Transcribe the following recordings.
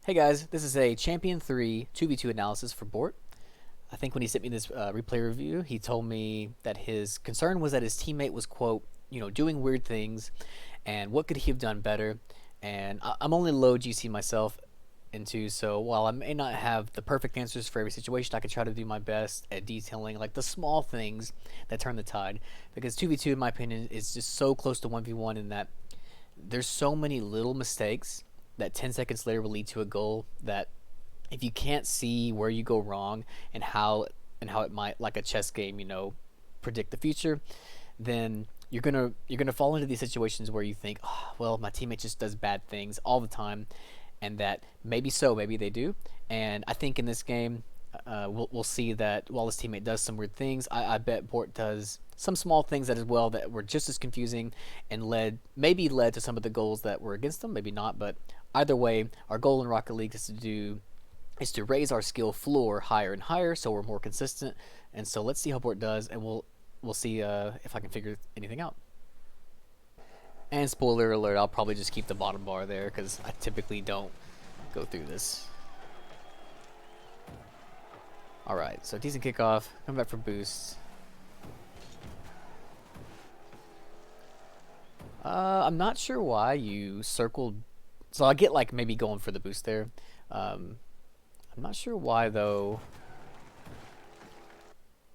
Hey guys, this is a Champion 3 2v2 analysis for Bort. I think when he sent me this replay review, he told me that his concern was that his teammate was, quote, doing weird things, and what could he have done better. And I'm only low GC myself into, so while I may not have the perfect answers for every situation, I could try to do my best at detailing like the small things that turn the tide. Because 2v2, in my opinion, is just so close to 1v1 in that there's so many little mistakes that 10 seconds later will lead to a goal that if you can't see where you go wrong and how it might, like a chess game, predict the future, then you're gonna fall into these situations where you think, oh, well, my teammate just does bad things all the time, and that maybe they do. And I think in this game, we'll see that while his teammate does some weird things, I bet Bort does some small things that as well that were just as confusing and maybe led to some of the goals that were against them, maybe not, but either way, our goal in Rocket League is to raise our skill floor higher and higher so we're more consistent. And so let's see how Bort does, and we'll see if I can figure anything out. And spoiler alert, I'll probably just keep the bottom bar there because I typically don't go through this. Alright, so decent kickoff. Come back for boost. I'm not sure why you circled. So I get like maybe going for the boost there. I'm not sure why though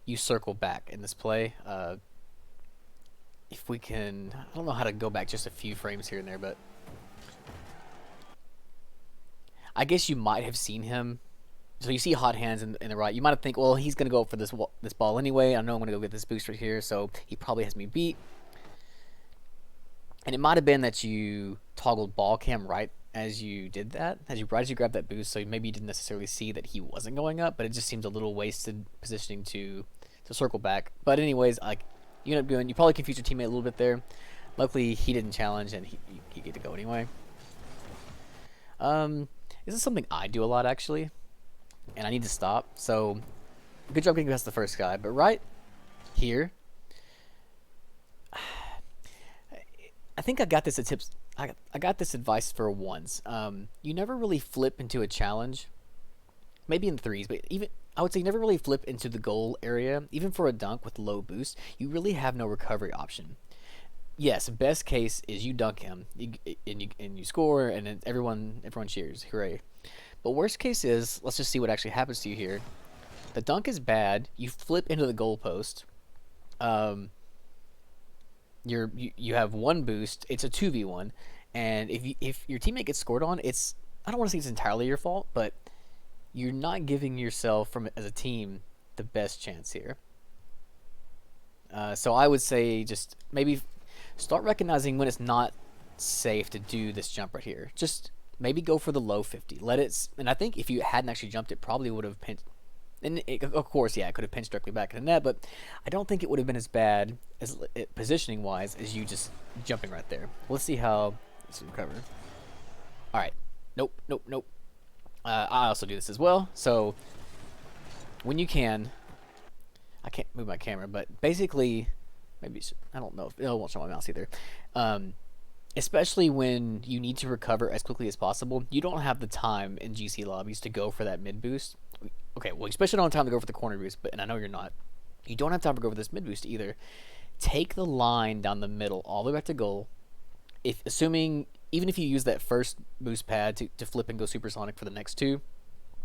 you circle back in this play. If we can, I don't know how to go back just a few frames here and there, but I guess you might have seen him. So you see hot hands in the right. You might have think, well, he's gonna go for this ball anyway. I know I'm gonna go get this boost right here, so he probably has me beat. And it might have been that you toggled ball cam right as you did that, as you grabbed that boost. So maybe you didn't necessarily see that he wasn't going up, but it just seemed a little wasted positioning to circle back. But anyways, like you end up doing, you probably confused your teammate a little bit there. Luckily, he didn't challenge, and he get to go anyway. This is something I do a lot actually, and I need to stop. So, good job getting past the first guy. But right here, I think I got this at tips. I got this advice for once. You never really flip into a challenge, maybe in threes, but even I would say never really flip into the goal area, even for a dunk with low boost. You really have no recovery option. Yes, best case is you dunk him and you score, and then everyone cheers, hooray. But worst case is, let's just see what actually happens to you here. The dunk is bad. You flip into the goalpost. You have one boost. It's a 2v1, and if your teammate gets scored on, I don't want to say it's entirely your fault, but you're not giving yourself as a team the best chance here. So I would say just maybe start recognizing when it's not safe to do this jump right here. Just maybe go for the low 50. And I think if you hadn't actually jumped, it probably would have pinched. And of course, yeah, it could have pinched directly back in the net, but I don't think it would have been as bad as positioning wise as you just jumping right there. Let's see how this will recover. All right, nope. I also do this as well. So when you can, I can't move my camera, but basically, maybe I don't know if it won't show my mouse either. Especially when you need to recover as quickly as possible, you don't have the time in GC lobbies to go for that mid boost. Okay, well, especially don't have time to go for the corner boost, and I know you're not. You don't have time to go for this mid boost either. Take the line down the middle all the way back to goal. Even if you use that first boost pad to flip and go supersonic for the next two,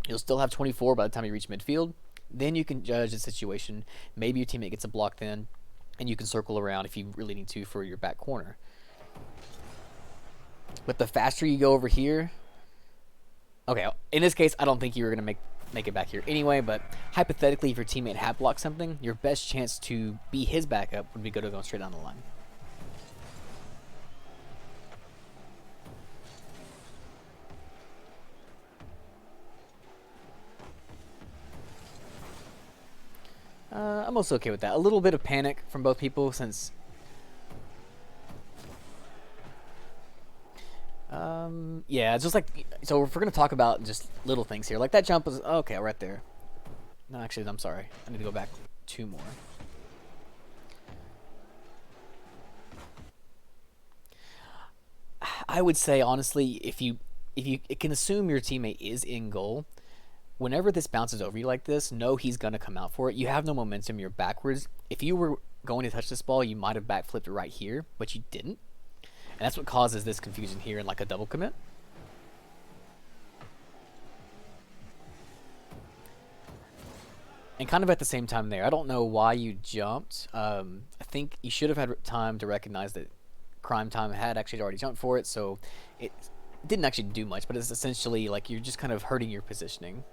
you'll still have 24 by the time you reach midfield. Then you can judge the situation. Maybe your teammate gets a block then, and you can circle around if you really need to for your back corner. But the faster you go over here, okay, in this case, I don't think you were going to make it back here anyway, but hypothetically, if your teammate had blocked something, your best chance to be his backup would be go to go straight down the line. I'm also okay with that. A little bit of panic from both people since yeah, it's just like, so if we're gonna talk about just little things here, like that jump was okay right there. No, actually, I'm sorry. I need to go back two more. I would say honestly, if if you it can assume your teammate is in goal, whenever this bounces over you like this, know he's going to come out for it. You have no momentum. You're backwards. If you were going to touch this ball, you might have backflipped right here, but you didn't. And that's what causes this confusion here in like a double commit. And kind of at the same time there, I don't know why you jumped. I think you should have had time to recognize that Crime Time had actually already jumped for it, so it didn't actually do much, but it's essentially like you're just kind of hurting your positioning.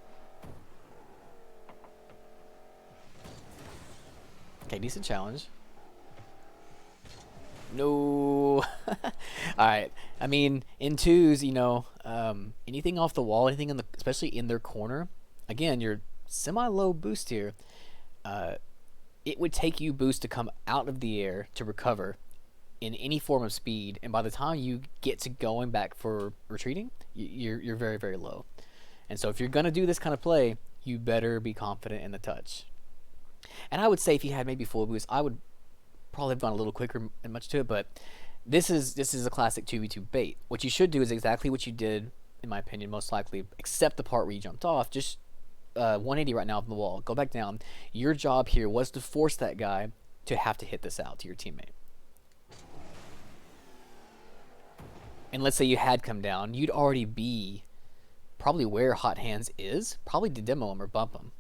Okay, decent challenge. No. Alright. I mean, in twos, you know, anything off the wall, anything in the, especially in their corner, again, you're semi-low boost here. It would take you boost to come out of the air to recover in any form of speed, and by the time you get to going back for retreating, you're very, very low. And so if you're gonna do this kind of play, you better be confident in the touch. And I would say if you had maybe full boost, I would probably have gone a little quicker and much to it, but this is a classic 2v2 bait. What you should do is exactly what you did, in my opinion, most likely, except the part where you jumped off. Just 180 right now from the wall. Go back down. Your job here was to force that guy to have to hit this out to your teammate. And let's say you had come down, you'd already be probably where Hot Hands is, probably to demo him or bump him.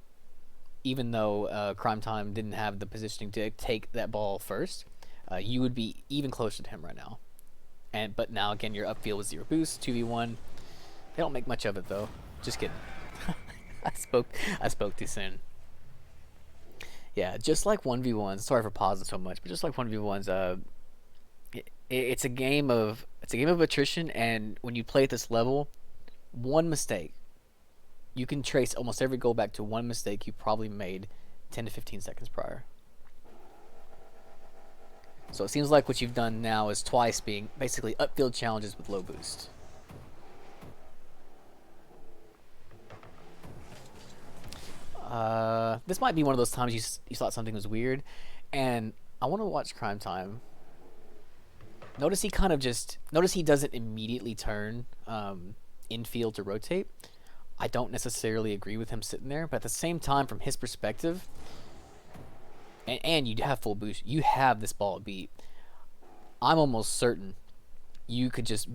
Even though Crime Time didn't have the positioning to take that ball first, you would be even closer to him right now. But now again, you're upfield with 0 boost, 2v1. They don't make much of it though. Just kidding. I spoke too soon. Yeah, just like 1v1s. Sorry for pausing so much, but just like 1v1s, it's a game of attrition, and when you play at this level, one mistake, you can trace almost every goal back to one mistake you probably made 10 to 15 seconds prior. So it seems like what you've done now is twice being basically upfield challenges with low boost. This might be one of those times you thought something was weird, and I want to watch Crime Time. Notice he doesn't immediately turn infield to rotate. I don't necessarily agree with him sitting there, but at the same time, from his perspective, and you have full boost, you have this ball beat. I'm almost certain you could just,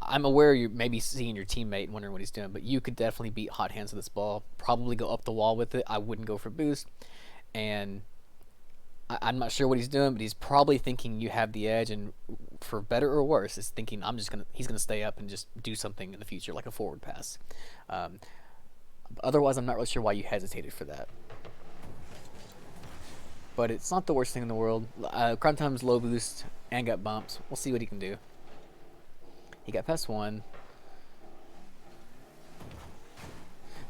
I'm aware you're maybe seeing your teammate and wondering what he's doing, but you could definitely beat Hot Hands with this ball, probably go up the wall with it. I wouldn't go for boost, and I'm not sure what he's doing, but he's probably thinking you have the edge, and for better or worse, is thinking he's gonna stay up and just do something in the future, like a forward pass. Otherwise, I'm not really sure why you hesitated for that. But it's not the worst thing in the world. Crime Time's low boost and got bumps. We'll see what he can do. He got past one.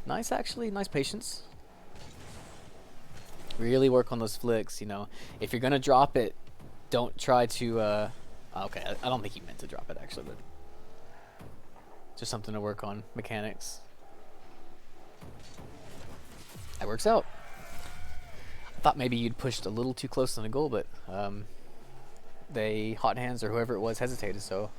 Nice, actually. Nice patience. Really work on those flicks, you know. If you're gonna drop it, don't try to okay, I don't think he meant to drop it actually, but just something to work on. Mechanics. That works out. I thought maybe you'd pushed a little too close to the goal, but they, Hot Hands or whoever it was, hesitated, so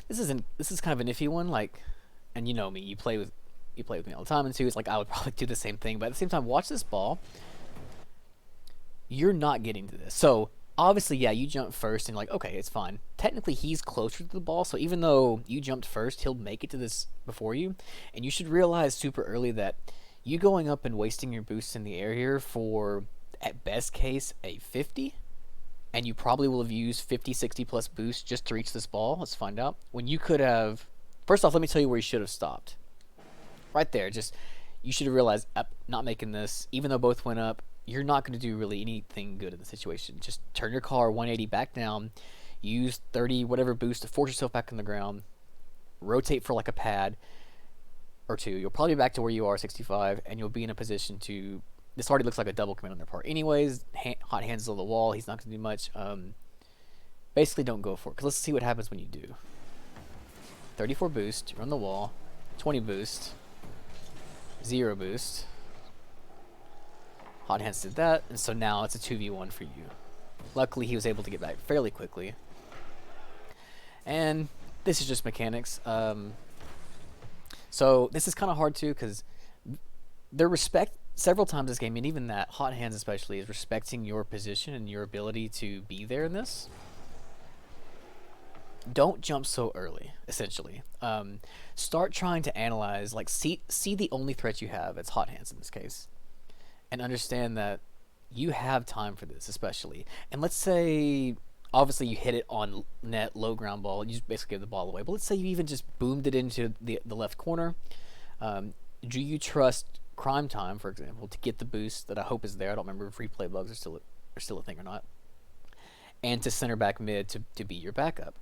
this is kind of an iffy one, like, and you know me, you play with me all the time, and too, it's like I would probably do the same thing, but at the same time, watch this ball. You're not getting to this. So obviously, yeah, you jump first and you're like, okay, it's fine. Technically, he's closer to the ball, so even though you jumped first, he'll make it to this before you, and you should realize super early that you going up and wasting your boosts in the air here for, at best case, a 50, and you probably will have used 50, 60 plus boost just to reach this ball. Let's find out. When you could have, first off, let me tell you where you should have stopped. Right there, just, you should have realized, not making this, even though both went up, you're not going to do really anything good in the situation. Just turn your car 180 back down, use 30 whatever boost to force yourself back on the ground, rotate for like a pad or two. You'll probably be back to where you are, 65, and you'll be in a position to, this already looks like a double commit on their part. Anyways, Hot Hands on the wall, he's not going to do much. Basically don't go for it, because let's see what happens when you do. 34 boost, you're on the wall, 20 boost, 0 boost. Hot Hands did that, and so now it's a 2v1 for you. Luckily, he was able to get back fairly quickly. And this is just mechanics. So this is kind of hard too, because their respect several times this game, and even that Hot Hands especially, is respecting your position and your ability to be there in this. Don't jump so early, essentially. Start trying to analyze, like see the only threat you have, it's Hot Hands in this case, and understand that you have time for this, especially. And let's say, obviously you hit it on net, low ground ball, you just basically give the ball away, but let's say you even just boomed it into the left corner. Do you trust Crime Time, for example, to get the boost that I hope is there? I don't remember if replay bugs are still a thing or not. And to center back mid to be your backup.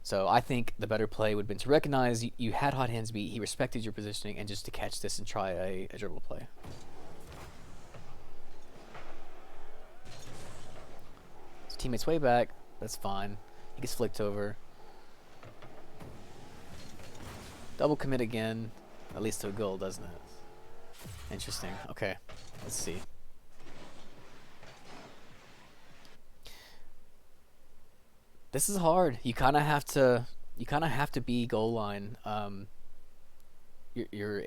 So I think the better play would have been to recognize you had Hot Hands beat, he respected your positioning, and just to catch this and try a dribble play. His teammate's way back, that's fine. He gets flicked over. Double commit again, at least to a goal, doesn't it? Interesting. Okay, let's see. This is hard. You kind of have to be goal line. Your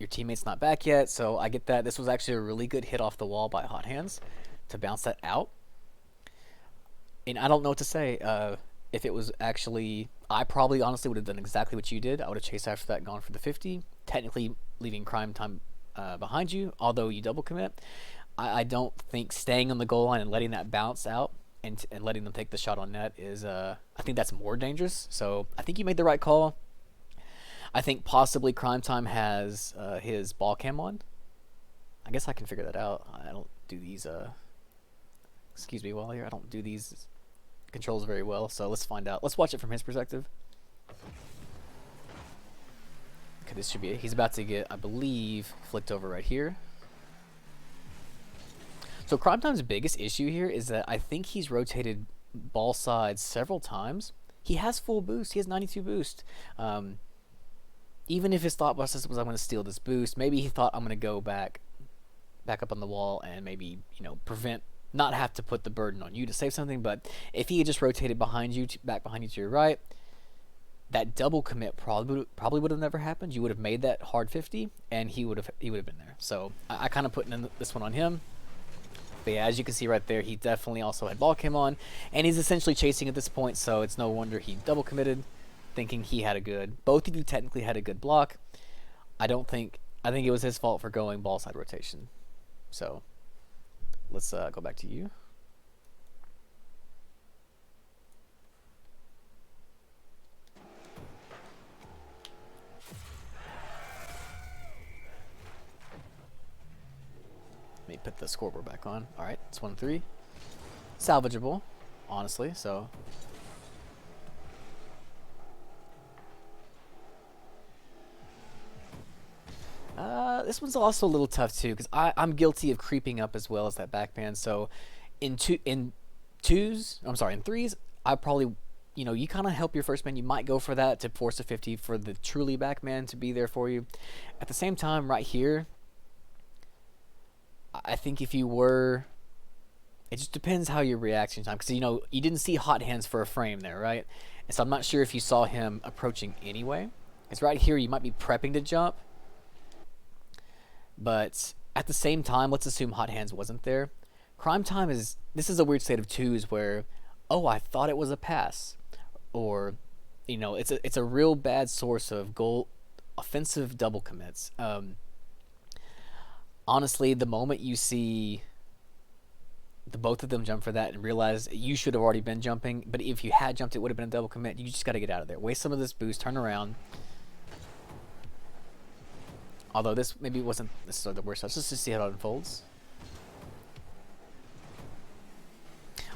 teammate's not back yet, so I get that. This was actually a really good hit off the wall by Hot Hands to bounce that out. And I don't know what to say. If it was actually, I probably honestly would have done exactly what you did. I would have chased after that, gone for the 50, technically leaving Crime Time behind you, although you double commit. I don't think staying on the goal line and letting that bounce out and letting them take the shot on net is, I think that's more dangerous. So I think you made the right call. I think possibly Crime Time has his ball cam on. I guess I can figure that out. I don't do these, excuse me while here, I don't do these controls very well, so let's find out. Let's watch it from his perspective. Okay, this should be it. He's about to get, I believe, flicked over right here. So Crime Time's biggest issue here is that I think he's rotated ball sides several times. He has full boost. He has 92 boost. Even if his thought process was, I'm going to steal this boost, maybe he thought, I'm going to go back up on the wall and maybe, not have to put the burden on you to save something. But if he had just rotated behind you, back behind you to your right, that double commit probably would have never happened. You would have made that hard 50, and he would have been there. So I kind of put in this one on him. But yeah, as you can see right there, he definitely also had ball cam on, and he's essentially chasing at this point. So it's no wonder he double committed, thinking he had a good. Both of you technically had a good block. I think it was his fault for going ball side rotation. So let's go back to you. Let me put the scoreboard back on. All right, it's 1-3. Salvageable, honestly, so. This one's also a little tough too, because I'm guilty of creeping up as well as that backman. So in threes, I probably, you kind of help your first man. You might go for that to force a 50 for the truly backman to be there for you. At the same time, right here, I think if you were, it just depends how your reaction time, because you didn't see Hot Hands for a frame there, right? And so I'm not sure if you saw him approaching anyway. Because right here you might be prepping to jump, but at the same time, let's assume Hot Hands wasn't there. Crime Time this is a weird state of twos where, oh, I thought it was a pass, or it's a real bad source of offensive double commits. Honestly, the moment you see the both of them jump for that and realize you should have already been jumping, but if you had jumped, it would have been a double commit. You just got to get out of there. Waste some of this boost, turn around. Although this maybe wasn't necessarily the worst. Let's just see how it unfolds.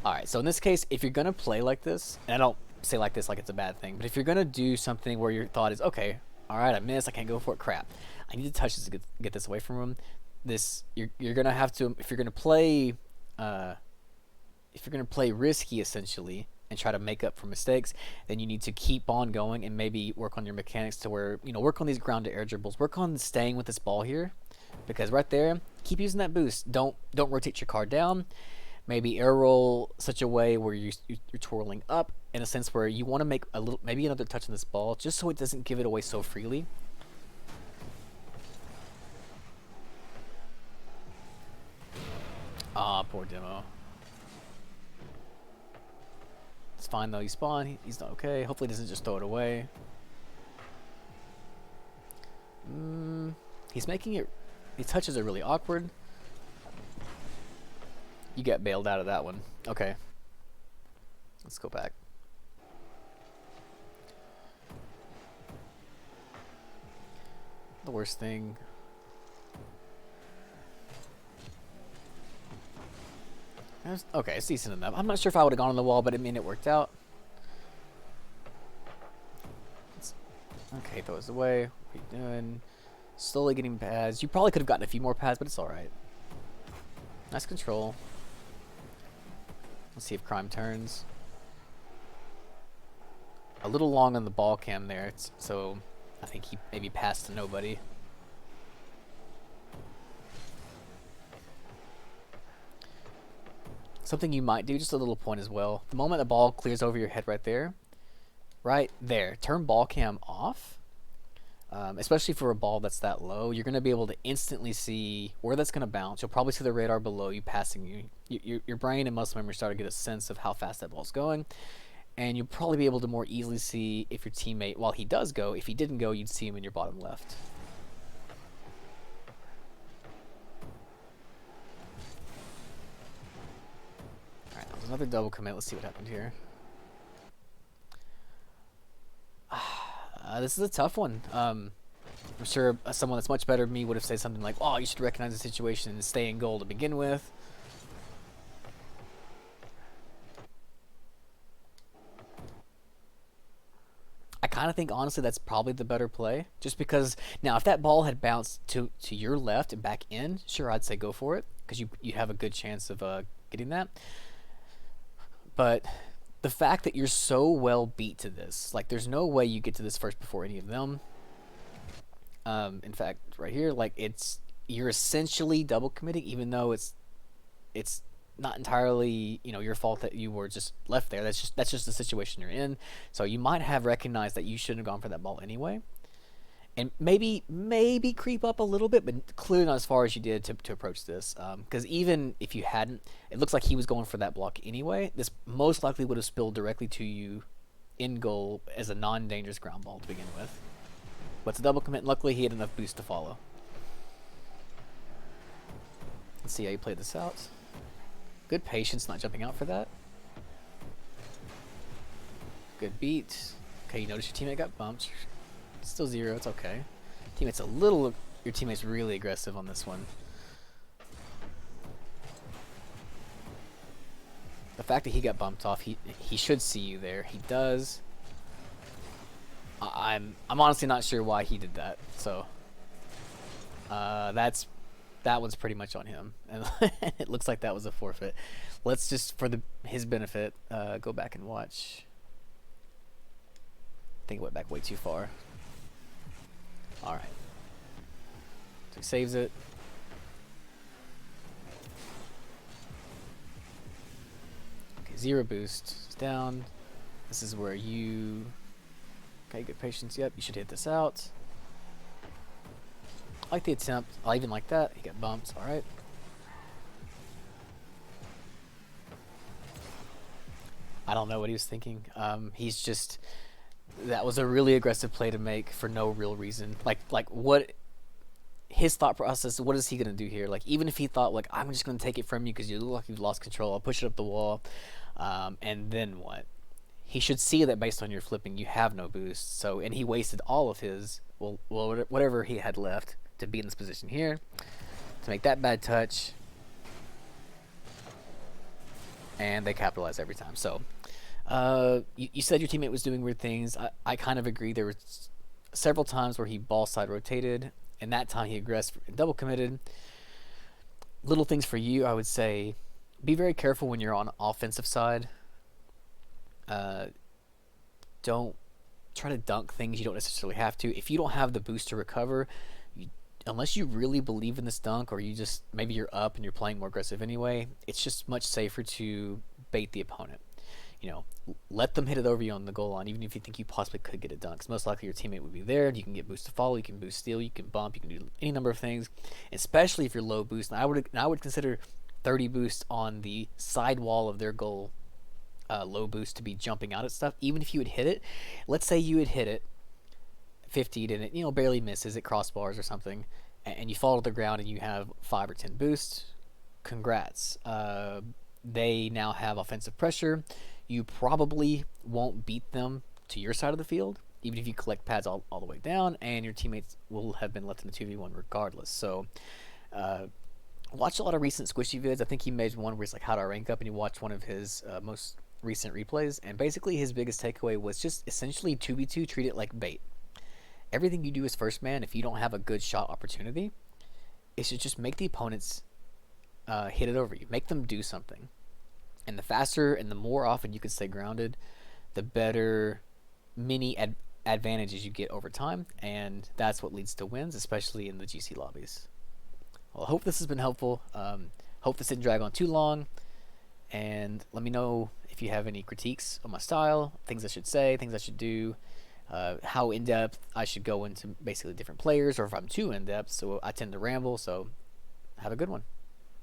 Alright, so in this case, if you're going to play like this, and I don't say like this like it's a bad thing, but if you're going to do something where your thought is, okay, alright, I missed, I can't go for it, crap. I need to touch this to get this away from him. You're gonna have to, if you're gonna play risky essentially, and try to make up for mistakes, then you need to keep on going and maybe work on your mechanics to where, work on these ground to air dribbles, work on staying with this ball here, because right there, keep using that boost. Don't rotate your car down. Maybe air roll such a way where you're twirling up in a sense where you want to make a little, maybe another touch on this ball, just so it doesn't give it away so freely. Ah, poor demo. It's fine though. You spawn. He's not okay. Hopefully, he doesn't just throw it away. He's making it. These touches are really awkward. You get bailed out of that one. Okay. Let's go back. The worst thing. Okay, it's decent enough. I'm not sure if I would have gone on the wall, but I mean, it worked out. Okay, throw this away. What are you doing? Slowly getting pads. You probably could have gotten a few more pads, but it's alright. Nice control. Let's see if crime turns. A little long on the ball cam there, so I think he maybe passed to nobody. Something you might do, just a little point as well. The moment the ball clears over your head right there, turn ball cam off. Especially for a ball that's that low, you're going to be able to instantly see where that's going to bounce. You'll probably see the radar below you passing you. Your brain and muscle memory start to get a sense of how fast that ball's going. And you'll probably be able to more easily see if your teammate, while he does go, if he didn't go, you'd see him in your bottom left. Another double commit. Let's see what happened here. This is a tough one. I'm sure someone that's much better than me would have said something like, "Oh, you should recognize the situation and stay in goal to begin with." I kind of think, honestly, that's probably the better play. Just because, now, if that ball had bounced to your left and back in, sure, I'd say go for it. Because you have a good chance of getting that. But the fact that you're so well beat to this, like there's no way you get to this first before any of them. In fact, right here, like you're essentially double committing, even though it's not entirely your fault that you were just left there. That's just the situation you're in. So you might have recognized that you shouldn't have gone for that ball anyway. And maybe creep up a little bit, but clearly not as far as you did to approach this. Because even if you hadn't, it looks like he was going for that block anyway. This most likely would have spilled directly to you in goal as a non-dangerous ground ball to begin with. But it's a double commit, and luckily he had enough boost to follow. Let's see how you play this out. Good patience, not jumping out for that. Good beat. Okay, you notice your teammate got bumped. Still 0, it's okay. Your teammate's really aggressive on this one. The fact that he got bumped off, he should see you there. He does. I'm honestly not sure why he did that. So that one's pretty much on him, and it looks like that was a forfeit. Let's just, for his benefit, go back and watch. I think it went back way too far. Alright. So he saves it. Okay, 0 boost. It's down. This is where you... Okay, good patience. Yep, you should hit this out. I like the attempt. I even like that. He got bumped. Alright. I don't know what he was thinking. He's just... That was a really aggressive play to make for no real reason. Like what his thought process, what is he going to do here? Like, even if he thought, like, I'm just going to take it from you because you look like you've lost control, I'll push it up the wall, and then what? He should see that based on your flipping, you have no boost. So, and he wasted all of his, well, whatever he had left to be in this position here, to make that bad touch, and they capitalize every time. So, you said your teammate was doing weird things. I kind of agree. There were several times where he ball side rotated, and that time he aggressed and double committed. Little things for you, I would say, be very careful when you're on offensive side. Uh, don't try to dunk things you don't necessarily have to. If you don't have the boost to recover, you, unless you really believe in this dunk, or you just maybe you're up and you're playing more aggressive anyway, it's just much safer to bait the opponent. You know, let them hit it over you on the goal line, even if you think you possibly could get a dunk. 'Cause most likely your teammate would be there. You can get boost to follow, you can boost steal, you can bump, you can do any number of things. Especially if you're low boost, and I would consider 30 boost on the side wall of their goal, low boost to be jumping out at stuff. Even if you would hit it, let's say you would hit it 50 and it barely misses at crossbars or something, and you fall to the ground and you have 5 or 10 boosts. Congrats. They now have offensive pressure. You probably won't beat them to your side of the field, even if you collect pads all the way down, and your teammates will have been left in the 2v1 regardless. So, watch a lot of recent Squishy vids. I think he made one where it's like, how do I rank up? And you watch one of his most recent replays, and basically his biggest takeaway was just essentially 2v2, treat it like bait. Everything you do as first man, if you don't have a good shot opportunity, it should just make the opponents hit it over you. Make them do something. And the faster and the more often you can stay grounded, the better mini advantages you get over time, and that's what leads to wins, especially in the GC lobbies. Well, I hope this has been helpful. Hope this didn't drag on too long, and let me know if you have any critiques on my style, things I should say, things I should do, how in-depth I should go into basically different players, or if I'm too in-depth, so I tend to ramble. So have a good one.